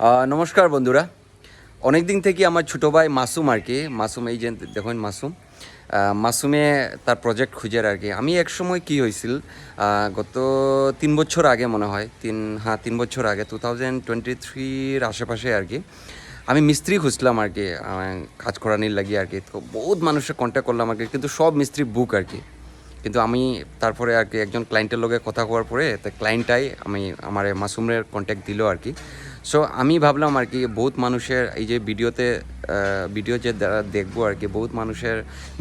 নমস্কার বন্ধুরা, অনেক দিন থেকে আমার ছোটো ভাই মাসুম আর কি, মাসুম এই যে দেখুন মাসুমে তার প্রজেক্ট খুঁজে আর কি। আমি এক সময় কী হয়েছিল, গত 3 বছর আগে মনে হয়, 3 বছর আগে 2023-র আশেপাশে আর কি, আমি মিস্ত্রি খুঁজলাম আর কি, কাজ করানির লাগিয়ে আর কি। তো বহুত মানুষের কন্ট্যাক্ট করলাম আর কি, কিন্তু সব মিস্ত্রি বুক আর কি। কিন্তু আমি তারপরে আর কি একজন ক্লায়েন্টের লগে কথা কওয়ার পরে তো ক্লায়েন্টটাই আমার মাসুমের কন্ট্যাক্ট দিল আর কি। সো আমি ভাবলাম আর কি বহুত মানুষের এই যে ভিডিও যে দ্বারা দেখবো আর কি, বহুত মানুষের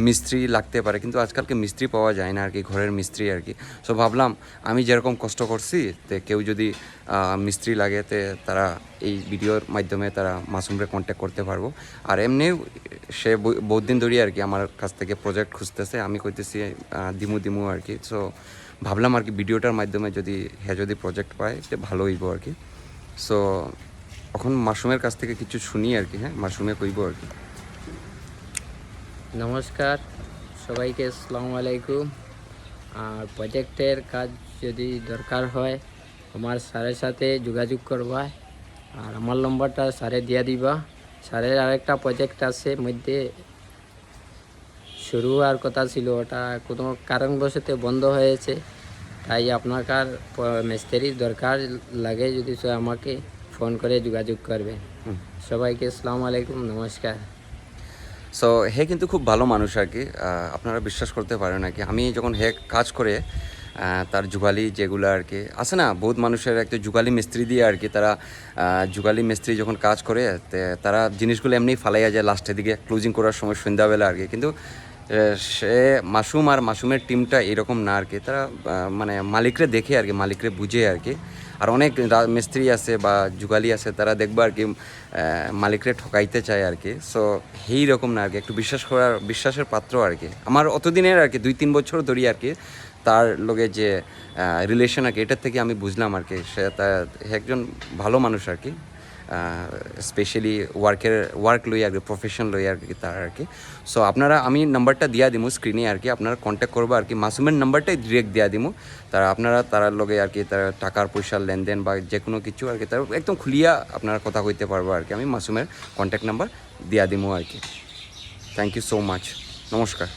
মিস্ত্রি লাগতে পারে, কিন্তু আজকালকে মিস্ত্রি পাওয়া যায় না আর কি, ঘরের মিস্ত্রি আর কি। সো ভাবলাম আমি যেরকম কষ্ট করছি তো কেউ যদি মিস্ত্রি লাগে তো তারা এই ভিডিওর মাধ্যমে তারা মাসুমরে কন্ট্যাক্ট করতে পারবো। আর এমনিও সে বহুত দিন ধরেই আর কি আমার কাছ থেকে প্রজেক্ট খুঁজতেছে, আমি কইতেছি দিমু আর কি। সো ভাবলাম আর কি ভিডিওটার মাধ্যমে যদি প্রজেক্ট পায় তো ভালো হইব আর কি। সো এখন মাসুমের কাছ থেকে কিছু শুনি আর কি। হ্যাঁ, মাসুমে কইব আর কি। নমস্কার সবাইকে, আসসালামু আলাইকুম। আর প্রজেক্টের কাজ যদি দরকার হয় আমার স্যারের সাথে যোগাযোগ করবা, আর আমার নম্বরটা স্যারে দিয়ে দিবা। স্যারের আরেকটা প্রজেক্ট আছে মধ্যে শুরু হওয়ার কথা ছিল, ওটা কোনো কারণবশত বন্ধ হয়েছে, তাই আপনার মিস্ত্রির দরকার লাগে যদি আমাকে ফোন করে যোগাযোগ করবেন। সবাইকে আসসালামু আলাইকুম, নমস্কার। সো হে কিন্তু খুব ভালো মানুষ আর কি, আপনারা বিশ্বাস করতে পারেন আর কি। আমি যখন হে কাজ করে তার যুগালি যেগুলো আর কি আছে না, বহুত মানুষের একটা যুগালি মিস্ত্রি দিয়ে আর কি, তারা যুগালি মিস্ত্রি যখন কাজ করে তারা জিনিসগুলো এমনি ফালাইয়া যায় লাস্টের দিকে ক্লোজিং করার সময় সন্ধ্যাবেলা আর কি। কিন্তু সে মাসুম আর মাসুমের টিমটা এরকম না আর কি, তারা মানে মালিকরে দেখে আর কি, মালিকরে বুঝে আর কি। আর অনেক মিস্ত্রি আছে বা যুগালি আছে, তারা দেখবো আর কি মালিকরে ঠকাইতে চায় আর কি। সো এই রকম না আর কি, একটু বিশ্বাসের পাত্র আর কি। আমার অতদিনের আর কি 2-3 বছর ধরে আর কি তার লগে যে রিলেশন আর কি, এটার থেকে আমি বুঝলাম আর কি সে একজন ভালো মানুষ আর কি। স্পেশালি ওয়ার্ক লই আর কি, প্রফেশন লই আর কি তার আর কি। সো আপনারা, আমি নাম্বারটা দিয়া দিমু স্ক্রিনে আর কি, আপনারা কন্ট্যাক্ট করবো আর কি। মাসুমের নাম্বারটাই ডিরেক্ট দিয়া দিমু, তারার লগে আর কি, তারা টাকার পয়সার লেনদেন বা যে কোনো কিছু আর কি তার একদম খুলিয়া আপনারা কথা কইতে পারবো আর কি। আমি মাসুমের কন্ট্যাক্ট নাম্বার দিয়া দিমু আর কি। থ্যাংক ইউ সো মাচ, নমস্কার।